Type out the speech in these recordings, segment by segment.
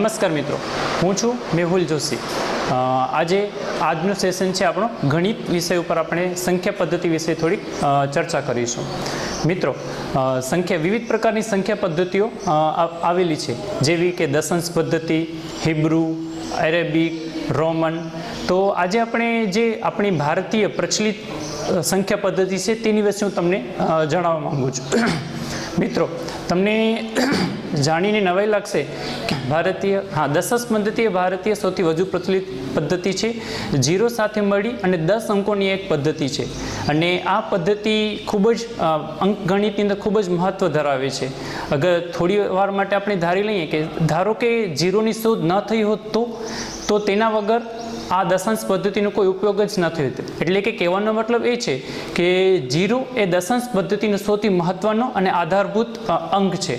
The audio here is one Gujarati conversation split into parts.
નમસ્કાર મિત્રો, હું છું મેહુલ જોશી। આજે આજનું સેશન છે આપણો ગણિત વિષય ઉપર આપણે સંખ્યા પદ્ધતિ વિશે થોડીક ચર્ચા કરીશું। મિત્રો, સંખ્યા વિવિધ પ્રકારની સંખ્યા પદ્ધતિઓ આવેલી છે, જેવી કે દશાંશ પદ્ધતિ, હિબ્રુ, અરેબિક, રોમન। તો આજે આપણે જે આપણી ભારતીય પ્રચલિત સંખ્યા પદ્ધતિ છે તેની વિશે હું તમને જણાવવા માંગુ છું। મિત્રો, તમને જાણીને નવાઈ લાગશે કે દશાંશ પદ્ધતિ એ ભારતીય સૌથી વધુ પ્રચલિત પદ્ધતિ છે। 0 સાથે મળી અને 10 અંકોની એક પદ્ધતિ છે અને આ પદ્ધતિ ખૂબ જ અંકગણિતની અંદર ખૂબ જ મહત્ત્વ ધરાવે છે। અગર થોડી વાર માટે આપણે ધારી લઈએ કે ધારો કે 0ની શોધ ન થઈ હોત તો તેના વગર આ દશાંશ પદ્ધતિનો કોઈ ઉપયોગ જ ન થયો હતો। એટલે કે કહેવાનો મતલબ એ છે કે 0 એ દશાંશ પદ્ધતિનો સૌથી મહત્ત્વનો અને આધારભૂત અંક છે,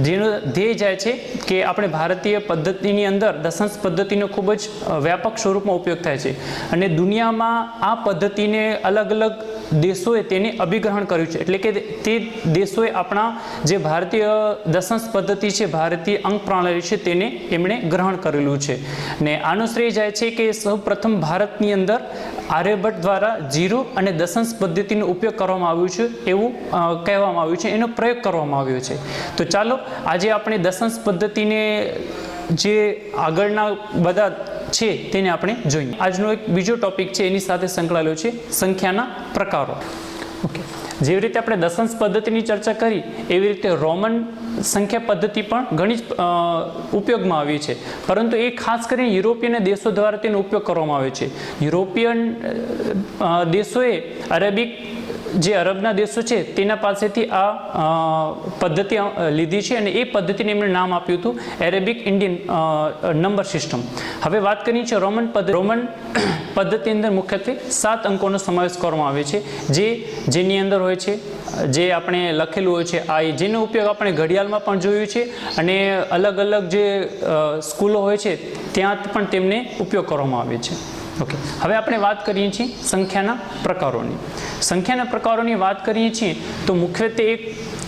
જેનો ધ્યેય જાય છે કે આપણે ભારતીય પદ્ધતિની અંદર દશાંશ પદ્ધતિનો ખૂબ જ વ્યાપક સ્વરૂપમાં ઉપયોગ થાય છે અને દુનિયામાં આ પદ્ધતિને અલગ અલગ દેશોએ તેને અભિગ્રહણ કર્યું છે। એટલે કે તે દેશોએ આપણા જે ભારતીય દશાંશ પદ્ધતિ છે, ભારતીય અંક પ્રણાલી છે, તેને એમણે ગ્રહણ કરેલું છે ને આનો શ્રેય જાય છે કે સૌ પ્રથમ ભારતની અંદર આર્યભટ્ટ દ્વારા 0 અને દશાંશ પદ્ધતિનો ઉપયોગ કરવામાં આવ્યો છે એવું કહેવામાં આવ્યું છે, એનો પ્રયોગ કરવામાં આવ્યો છે। તો ચાલો આજે આપણે દશાંશ પદ્ધતિને જે આગળના બધા છે તેને આપણે જોઈએ। આજનો એક બીજો ટોપિક છે, એની સાથે સંકળાયેલો છે સંખ્યાના પ્રકારો। ઓકે, જેવી રીતે આપણે દશાંશ પદ્ધતિની ચર્ચા કરી એવી રીતે રોમન સંખ્યા પદ્ધતિ પણ ઘણી જ ઉપયોગમાં આવી છે, પરંતુ એ ખાસ કરીને યુરોપિયન દેશો દ્વારા તેનો ઉપયોગ કરવામાં આવે છે। યુરોપિયન દેશોએ અરેબિક જે અરબના દેશો છે તેના પાસેથી આ પદ્ધતિ લીધી છે અને એ પદ્ધતિને એમણે નામ આપ્યું હતું એરેબિક ઇન્ડિયન નંબર સિસ્ટમ। હવે વાત કરીએ છીએ રોમન પદ્ધતિ અંદર મુખ્યત્વે 7 અંકોનો સમાવેશ કરવામાં આવે છે, જેની અંદર હોય છે જે આપણે લખેલું હોય છે આ, જેનો ઉપયોગ આપણે ઘડિયાળમાં પણ જોયું છે અને અલગ અલગ જે સ્કૂલો હોય છે ત્યાં પણ તેમને ઉપયોગ કરવામાં આવે છે। ઓકે, હવે આપણે વાત કરીએ છીએ સંખ્યાના પ્રકારોની। સંખ્યાના પ્રકારોની વાત કરીએ છીએ તો મુખ્યત્વે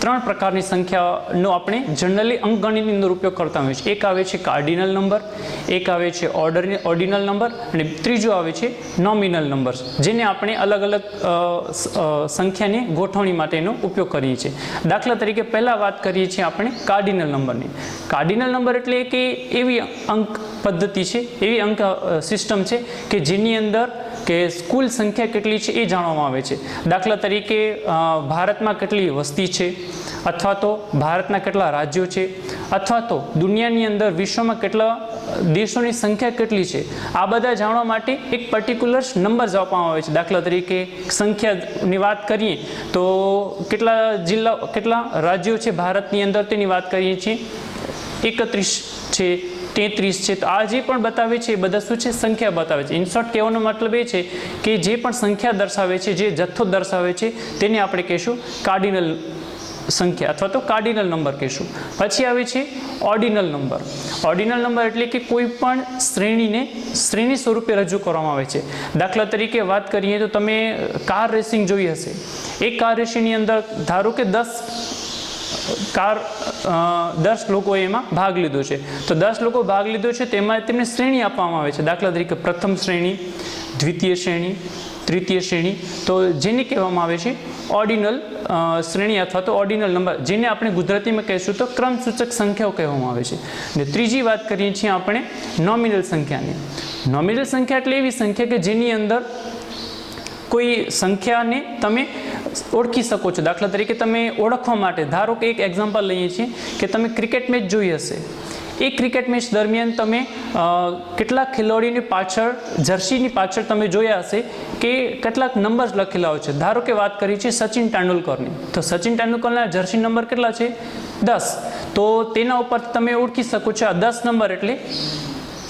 3 પ્રકારની સંખ્યાનો આપણે જનરલી અંકગણિતની અંદર ઉપયોગ કરતા હોઈએ છીએ। એક આવે છે કાર્ડિનલ નંબર, એક આવે છે ઓર્ડિનલ નંબર અને ત્રીજો આવે છે નોમિનલ નંબર, જેને આપણે અલગ અલગ સંખ્યાની ગોઠવણી માટેનો ઉપયોગ કરીએ છીએ। દાખલા તરીકે પહેલાં વાત કરીએ છીએ આપણે કાર્ડિનલ નંબરની। કાર્ડિનલ નંબર એટલે કે એવી અંક પદ્ધતિ છે, એવી અંક સિસ્ટમ છે કે જેની અંદર કે કુલ સંખ્યા કેટલી છે એ જાણવામાં આવે છે। દાખલા તરીકે ભારતમાં કેટલી વસ્તી છે, અથવા તો ભારતના કેટલા રાજ્યો છે, અથવા તો દુનિયાની અંદર વિશ્વમાં કેટલા દેશોની સંખ્યા કેટલી છે, આ બધા જાણવા માટે એક પર્ટિક્યુલર નંબર આપવામાં આવે છે। દાખલા તરીકે સંખ્યાની વાત કરીએ તો કેટલા રાજ્યો છે ભારતની અંદર તેની વાત કરીએ છીએ, 31 છે, 33 છે। તો આ જે પણ બતાવે છે એ બધા શું છે, સંખ્યા બતાવે છે। ઇન શોર્ટ કહેવાનો મતલબ એ છે કે જે પણ સંખ્યા દર્શાવે છે, જે જથ્થો દર્શાવે છે, તેને આપણે કહીશું કાર્ડિનલ સંખ્યા અથવા તો કાર્ડિનલ નંબર કહીશું। પછી આવે છે ઓર્ડિનલ નંબર। ઓર્ડિનલ નંબર એટલે કે કોઈ પણ શ્રેણી સ્વરૂપે રજૂ કરવામાં આવે છે। દાખલા તરીકે વાત કરીએ તો તમે કાર રેસિંગ જોઈ હશે। એક કાર રેસિંગની અંદર ધારો કે 10 લોકોએ એમાં ભાગ લીધો છે, તો 10 લોકો ભાગ લીધો છે તેમાં તેમને શ્રેણી આપવામાં આવે છે। દાખલા તરીકે પ્રથમ શ્રેણી, દ્વિતીય શ્રેણી, તૃતીય શ્રેણી, તો જેને કહેવામાં આવે છે ઓર્ડિનલ શ્રેણી અથવા તો ઓર્ડિનલ નંબર, જેને આપણે ગુજરાતીમાં કહીશું તો ક્રમસૂચક સંખ્યાઓ કહેવામાં આવે છે। અને ત્રીજી વાત કરીએ છીએ આપણે નોમિનલ સંખ્યાની। નોમિનલ સંખ્યા એટલે એવી સંખ્યા કે જેની અંદર કોઈ સંખ્યાને તમે ઓળખી શકો છો। દાખલા તરીકે તમે ઓળખવા માટે ધારો કે એક એક્ઝામ્પલ લઈએ છીએ કે તમે ક્રિકેટ મેચ જોઈ હશે। એ ક્રિકેટ મેચ દરમિયાન તમે કેટલાક ખેલાડીની પાછળ જર્સીની પાછળ તમે જોયા હશે કે કેટલાક નંબર્સ લખેલા હોય છે। ધારો કે વાત કરી છે સચિન તેંડુલકરની, તો સચિન તેંડુલકરના જર્સી નંબર કેટલા છે, 10, તો તેના ઉપર તમે ઓળખી શકો છો આ 10 નંબર એટલે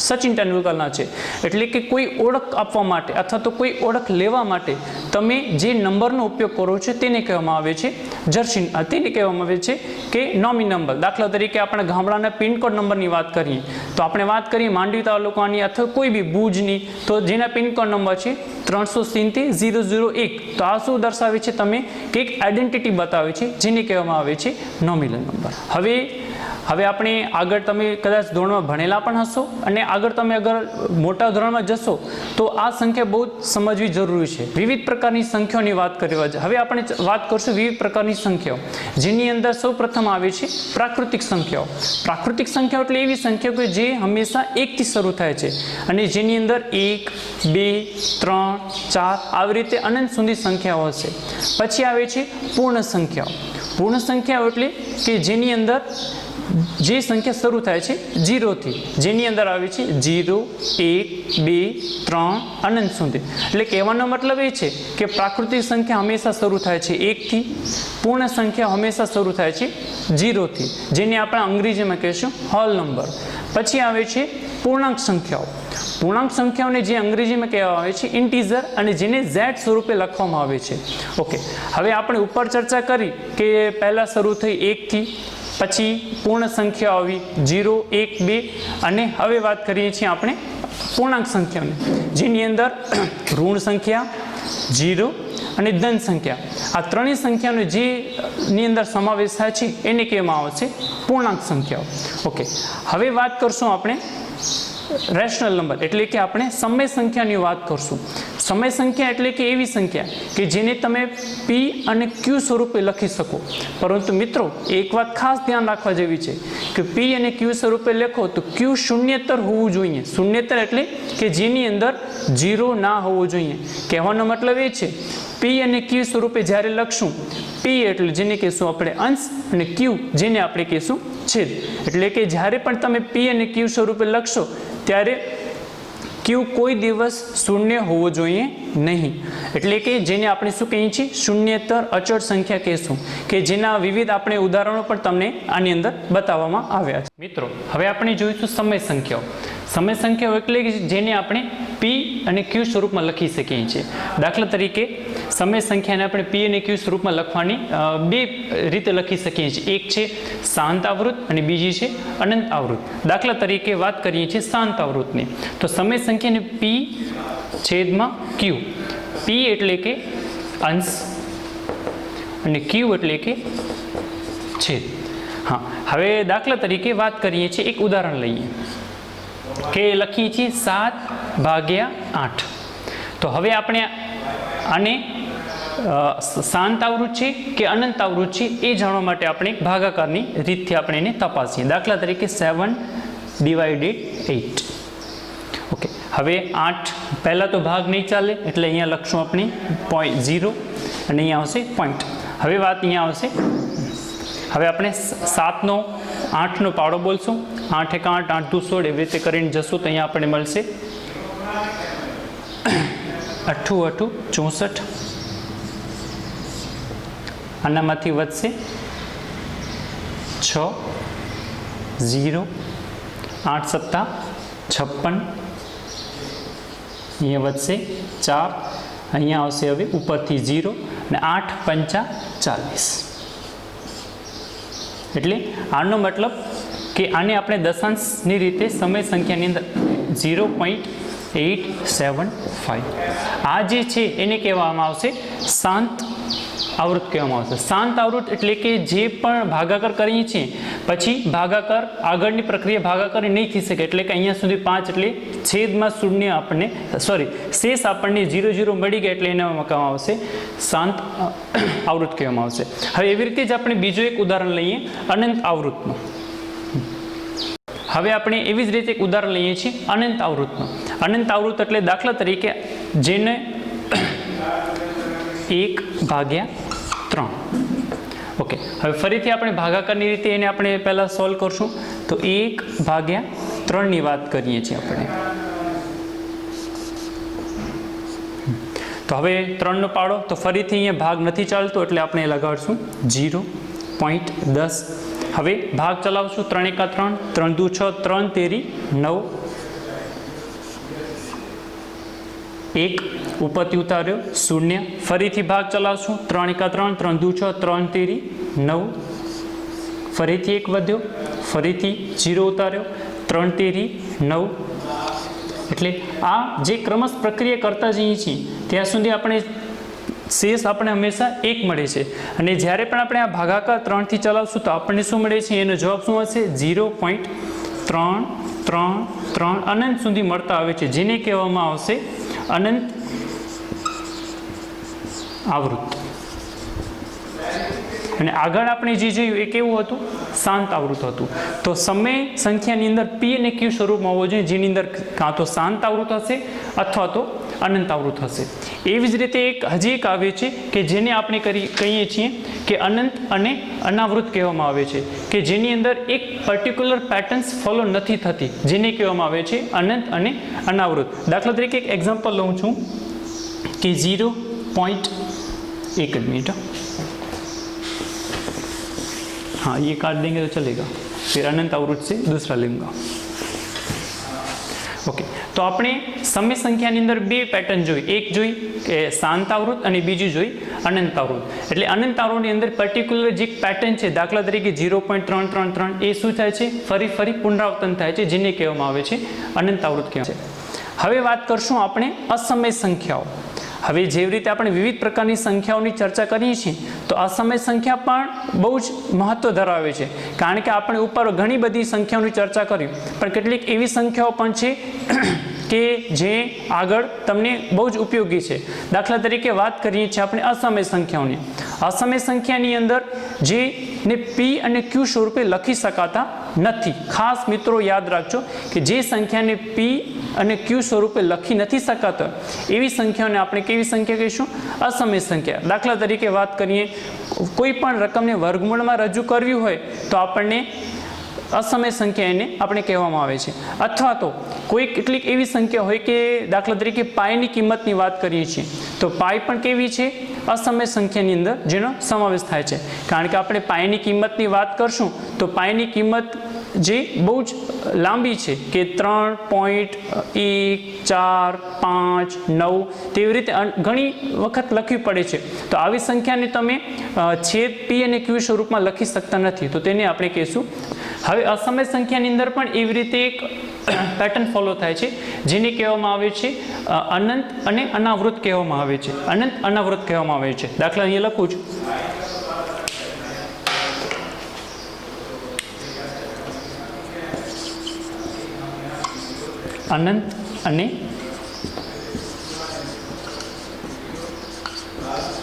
સચિન તેંડુલકરના છે। એટલે કે કોઈ ઓળખ આપવા માટે અથવા તો કોઈ ઓળખ લેવા માટે તમે જે નંબરનો ઉપયોગ કરો છો તેને કહેવામાં આવે છે જર્સી, તેને કહેવામાં આવે છે કે નોમિનલ નંબર। દાખલા તરીકે આપણા ગામડાના પિનકોડ નંબરની વાત કરીએ તો આપણે વાત કરીએ માંડવી તાલુકાની અથવા કોઈ બી ભુજની, તો જેના પિનકોડ નંબર છે 370-001, તો આ શું દર્શાવે છે, તમે કે એક આઈડેન્ટિટી બતાવે છે, જેને કહેવામાં આવે છે નોમિનલ નંબર। હવે હવે આપણે આગળ તમે કદાચ ધોરણમાં ભણેલા પણ હશો અને આગળ તમે અગર મોટા ધોરણમાં જશો તો આ સંખ્યા બહુ જ સમજવી જરૂરી છે. વિવિધ પ્રકારની સંખ્યાઓની વાત કરવા છે. હવે આપણે વાત કરશું વિવિધ પ્રકારની સંખ્યાઓ, જેની અંદર સૌ પ્રથમ આવે છે પ્રાકૃતિક સંખ્યાઓ. પ્રાકૃતિક સંખ્યાઓ એટલે એવી સંખ્યાઓ કે જે હંમેશા એકથી શરૂ થાય છે અને જેની અંદર 1, 2, 3, 4 આવી રીતે અનંત સુધી સંખ્યાઓ હશે. પછી આવે છે પૂર્ણ સંખ્યાઓ. પૂર્ણ સંખ્યાઓ એટલે કે જેની અંદર જે સંખ્યા શરૂ થાય છે 0 થી, જેની અંદર આવે છે 0, 1, 2, 3 અનંત સુધી. એટલે કહેવાનો મતલબ એ છે કે પ્રાકૃતિક સંખ્યા હંમેશા શરૂ થાય છે 1 થી, પૂર્ણ સંખ્યા હંમેશા શરૂ થાય છે 0 થી, જેને આપણે અંગ્રેજીમાં કહીશું હોલ નંબર. પછી આવે છે પૂર્ણાંક સંખ્યાઓ. પૂર્ણાંક સંખ્યાઓને જે અંગ્રેજીમાં કહેવામાં આવે છે ઇન્ટીજર અને જેને Z સ્વરૂપે લખવામાં આવે છે. ઓકે, હવે આપણે ઉપર ચર્ચા કરી કે પહેલાં શરૂ થઈ 1 થી, પછી પૂર્ણ સંખ્યા આવી 0, 1, 2 અને હવે વાત કરીએ છીએ આપણે પૂર્ણાંક સંખ્યાઓની, જેની અંદર ઋણ સંખ્યા, 0 અને ધન સંખ્યા, આ ત્રણેય સંખ્યાનો જેની અંદર સમાવેશ થાય છે એને કહેવામાં આવે છે પૂર્ણાંક સંખ્યાઓ. ઓકે, હવે વાત કરશું આપણે રેશનલ નંબર એટલે કે આપણે સમય સંખ્યાની વાત કરશું. સમય સંખ્યા એટલે કે એવી સંખ્યા કે જેને તમે P અને Q સ્વરૂપે લખી શકો. પરંતુ મિત્રો એક વાત ખાસ ધ્યાન રાખવા જેવી છે કે P અને Q સ્વરૂપે લખો તો Q શૂન્યેતર હોવું જોઈએ. શૂન્યેતર એટલે કે જેની અંદર 0 ના હોવો જોઈએ. કહેવાનો મતલબ એ છે P અને Q સ્વરૂપે જ્યારે લખશું, P એટલે જેને કહેશું આપણે અંશ અને Q જેને આપણે કહેશું છેદ. એટલે કે જ્યારે પણ તમે P અને Q સ્વરૂપે લખશો ત્યારે Q કોઈ દિવસ શૂન્ય હોવો જોઈએ નહીં. એટલે કે જેને આપણે શું કહીએ છીએ શૂન્યેતર અચળ સંખ્યા કહેશું, કે જેના વિવિધ આપણે ઉદાહરણો પણ તમને આની અંદર બતાવવામાં આવ્યા છે. મિત્રો હવે આપણે જોઈશું સમય સંખ્યાઓ. સમય સંખ્યાઓ એટલે કે જેને આપણે P અને Q સ્વરૂપમાં લખી શકીએ છીએ. દાખલા તરીકે સમય સંખ્યાને આપણે P અને Q સ્વરૂપમાં લખવાની બે રીતે લખી શકીએ છીએ. એક છે શાંત આવૃત અને બીજી છે અનંત આવૃત. દાખલા તરીકે વાત કરીએ છીએ શાંત આવૃતની, તો સમય સંખ્યાને P છેદમાં Q. P એટલે કે અંશ અને Q એટલે કે છેદ. હા, હવે દાખલા તરીકે વાત કરીએ છીએ, એક ઉદાહરણ લઈએ કે લખીએ છીએ 7/8. તો હવે આપણે આને શાંત આવૃત છે કે અનંત આવૃત છે એ જાણવા માટે આપણે એક ભાગાકારની રીતથી આપણે એને તપાસીએ. દાખલા તરીકે 7/8. ઓકે, હવે 8 પહેલાં તો ભાગ નહીં ચાલે એટલે અહીંયા લખશું આપણે 0 અને અહીંયા આવશે પોઈન્ટ. હવે વાત અહીંયા આવશે, હવે આપણે 7નો 8નો પાડો બોલશું. 8 × 8 = 8 × 2 = 16. એવી રીતે કરીને જશું તો અહીંયા આપણને મળશે 8 × 8 = 64. આનામાંથી વધશે 6, 0, 8 × 7 = 56. અહીંયા વધશે 4, અહીંયા આવશે હવે ઉપરથી 0 અને 8 × 5 = 40. એટલે આનો મતલબ કે આને આપણે દશાંશની રીતે સમય સંખ્યાની અંદર 0.875 આ જે છે એને કહેવામાં આવશે શાંત આવૃત કહેવામાં આવશે. શાંત આવૃત એટલે કે જે પણ ભાગાકાર કરીએ છીએ પછી ભાગાકાર આગળની પ્રક્રિયા ભાગાકાર નહીં થઈ શકે. એટલે કે અહીંયા સુધી 5 એટલે છેદમાં શૂન્ય આપણને શેષ આપણને 0, 0 મળી ગયા એટલે એને કહેવામાં આવશે શાંત આવૃત કહેવામાં આવશે. હવે એવી રીતે જ આપણે બીજું એક ઉદાહરણ લઈએ અનંત આવૃતનું. હવે આપણે એવી જ રીતે એક ઉદાહરણ લઈએ છીએ અનંત આવૃતનું. અનંત આવૃત એટલે દાખલા તરીકે જેને 1/3. ઓકે, હવે ફરીથી આપણે ભાગાકારની રીતે એને આપણે પહેલાં સોલ્વ કરશું. તો 1/3ની વાત કરીએ છીએ આપણે. તો હવે 3નો પાડો, તો ફરીથી અહીંયા ભાગ નથી ચાલતો એટલે આપણે લગાડશું 0.10. હવે ભાગ ચલાવશું 3 × 3, 3 × 2 = 6, 3 × 9. 1 ઉપરથી ઉતાર્યો 0. ફરીથી ભાગ ચલાવશું 3 × 3, 3 × 2 = 6, 3 × 9. ફરીથી 1 વધ્યો, ફરીથી 0 ઉતાર્યો, 3 × 9. એટલે આ જે ક્રમશ પ્રક્રિયા કરતા જઈએ છીએ ત્યાં સુધી આપણે શેષ આપણે હંમેશા 1 મળે છે અને જ્યારે પણ આપણે આ ભાગાકાર 3 થી ચલાવશું તો આપણને શું મળે છે? એનો જવાબ શું હશે? 0.333 અનંત સુધી મળતા આવે છે, જેને કહેવામાં આવશે અનંત આવૃત્ત. અને આગળ આપણે જે જોયું એ કેવું હતું? શાંત આવૃત્ત હતું. તો સમય સંખ્યાની અંદર P અને Q સ્વરૂપમાં હોવો જોઈએ, જેની અંદર કાં તો શાંત આવૃત્ત હશે અથવા તો અનંત આવૃત્ત હશે. એવી જ રીતે હજી એક આવે છે કે જેને આપણે કહીએ છીએ કે અનંત અને અનાવૃત્ત કહેવામાં આવે છે, કે જેની અંદર એક પર્ટિક્યુલર પેટર્ન્સ ફોલો નથી થતી, જેને કહેવામાં આવે છે અનંત અને અનાવૃત્ત. દાખલા તરીકે એક એક્ઝામ્પલ લઉં છું કે 0.1 मिनट, हाँ ये काट देंगे तो चलेगा, फिर अनंत अवरुद्ध से दूसरा लेंगे. ओके, तो આપણે સમય સંખ્યાની અંદર બે પેટર્ન જોઈ, એક જોઈ કે શાંત આવૃત્ત અને બીજી જોઈ અનંત આવૃત્ત. એટલે અનંત આવૃત્તની અંદર પર્ટિક્યુલર જે પેટર્ન છે, દાખલા તરીકે 0.333 એ શું થાય છે? ફરી પુનરાવર્તન થાય છે, જેને કહેવામાં આવે છે અનંત આવૃત્ત કહેવાય છે. હવે વાત કરશું આપણે અસમય સંખ્યાઓ. હવે જેવી રીતે આપણે વિવિધ પ્રકારની સંખ્યાઓની ચર્ચા કરીએ છીએ, તો અસમય સંખ્યા પણ બહુ જ મહત્વ ધરાવે છે, કારણ કે આપણે ઉપર ઘણી બધી સંખ્યાઓની ચર્ચા કરી, પણ કેટલીક એવી સંખ્યાઓ પણ છે કે જે આગળ તમને બહુ જ ઉપયોગી છે. દાખલા તરીકે વાત કરીએ છીએ આપણે અસમય સંખ્યાઓની. અસમય સંખ્યાની અંદર જેને P અને Q સ્વરૂપે લખી શકાતા નથી. ખાસ મિત્રો યાદ રાખજો કે જે સંખ્યાને P અને Q સ્વરૂપે લખી નથી શકાતા એવી સંખ્યાઓને આપણે કેવી સંખ્યા કહીશું? અસમય સંખ્યા. દાખલા તરીકે વાત કરીએ, કોઈ પણ રકમને વર્ગમૂળમાં રજૂ કરવી હોય તો આપણને અસમય સંખ્યા એને આપણે કહેવામાં આવે છે. અથવા તો કોઈ કેટલીક એવી સંખ્યા હોય કે દાખલા તરીકે પાઈની કિંમતની વાત કરીએ છીએ, તો પાઈ પણ કેવી છે? અસમય સંખ્યાની અંદર જેનો સમાવેશ થાય છે. કારણ કે આપણે પાઈની કિંમતની વાત કરશું તો પાઈની કિંમત જે બહુ જ લાંબી છે કે 3.1, 4, 5, 9 તેવી રીતે ઘણી વખત લખવી પડે છે. તો આવી સંખ્યાને તમે છેદ P અને Q સ્વરૂપમાં લખી શકતા નથી, તો તેને આપણે કહીશું. હવે અસમય સંખ્યાની અંદર પણ એવી રીતે એક પેટર્ન ફોલો થાય છે, જેને કહેવામાં આવે છે અનંત અને અનાવૃત્ત કહેવામાં આવે છે. અનંત અનાવૃત્ત કહેવામાં આવે છે. દાખલા અહીંયા લખું છું. અનંત અને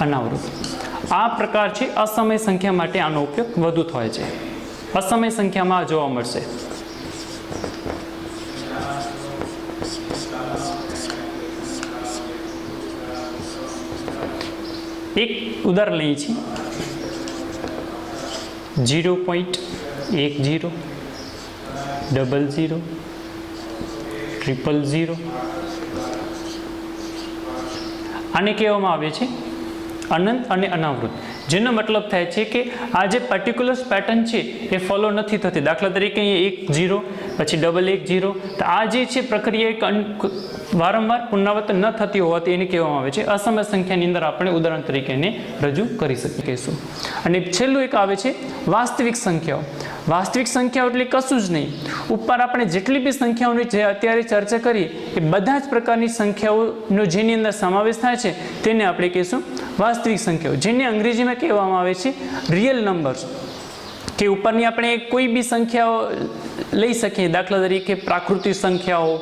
અનાવૃત્ત આ પ્રકાર છે. અસમય સંખ્યા માટે આનો ઉપયોગ વધુ થાય છે. અસમય સંખ્યામાં જોવા મળશે. એક ઉદાહરણ લઈએ છીએ 0.10, 00, 000. આને કહેવામાં આવે છે અનંત અને અનાવૃત્ત, જેનો મતલબ થાય છે કે આ જે પર્ટિક્યુલર પેટર્ન છે એ ફોલો નથી થતી. દાખલા તરીકે અહીંયા 1 0 પછી 110, તો આ જે છે પ્રક્રિયા વારંવાર પુનરાવર્તન ન થતી હોવાથી એને કહેવામાં આવે છે અસમય સંખ્યાની અંદર આપણે ઉદાહરણ તરીકે એને રજૂ કરી શકીશું. અને છેલ્લું એક આવે છે વાસ્તવિક સંખ્યાઓ. વાસ્તવિક સંખ્યાઓ એટલે કશું જ નહીં. ઉપર આપણે જેટલી બી સંખ્યાઓની જે અત્યારે ચર્ચા કરી એ બધા જ પ્રકારની સંખ્યાઓનો જેની અંદર સમાવેશ થાય છે તેને આપણે કહીશું વાસ્તવિક સંખ્યાઓ, જેને અંગ્રેજીમાં કહેવામાં આવે છે રિયલ નંબર્સ. કે ઉપરની આપણે કોઈ બી સંખ્યાઓ લઈ શકીએ, દાખલા તરીકે પ્રાકૃતિક સંખ્યાઓ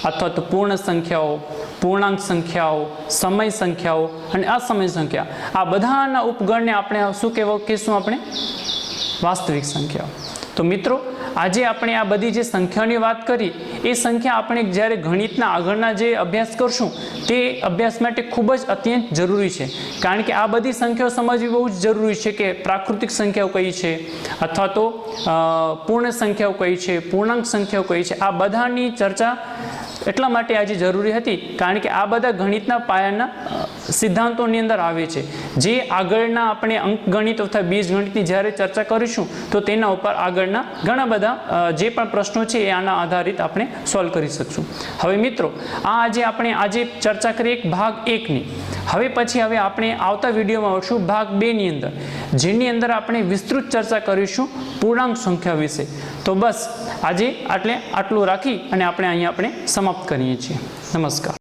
અથવા તો પૂર્ણ સંખ્યાઓ, પૂર્ણાંક સંખ્યાઓ, સમય સંખ્યાઓ અને અસમય સંખ્યા. આ બધાના ઉપગણને આપણે શું કહેશું? આપણે વાસ્તવિક સંખ્યાઓ. તો મિત્રો આજે આપણે આ બધી જે સંખ્યાઓની વાત કરી એ સંખ્યા આપણે જ્યારે ગણિતના આગળના જે અભ્યાસ કરશું તે અભ્યાસ માટે ખૂબ જ અત્યંત જરૂરી છે. કારણ કે આ બધી સંખ્યાઓ સમજવી બહુ જ જરૂરી છે કે પ્રાકૃતિક સંખ્યાઓ કઈ છે અથવા તો પૂર્ણ સંખ્યાઓ કઈ છે, પૂર્ણાંક સંખ્યાઓ કઈ છે. આ બધાની ચર્ચા એટલા માટે આજે જરૂરી હતી કારણ કે આ બધા ગણિતના પાયાના સિદ્ધાંતોની અંદર આવે છે, જે આગળના આપણે અંકગણિત અથવા બીજગણિતની જ્યારે ચર્ચા કરીશું તો તેના ઉપર આગળના ઘણા બધા જે પણ પ્રશ્નો છે એ આના આધારિત આપણે સોલ્વ કરી શકશું. હવે મિત્રો આજે આપણે ચર્ચા કરી એક ભાગ 1ની. હવે આપણે આવતા વિડીયોમાં આવશું ભાગ 2ની અંદર, જેની અંદર આપણે વિસ્તૃત ચર્ચા કરીશું પૂર્ણાંક સંખ્યા વિશે. તો બસ આજે આટલું રાખી અને આપણે અહીંયા સમાપ્ત કરીએ છીએ. નમસ્કાર.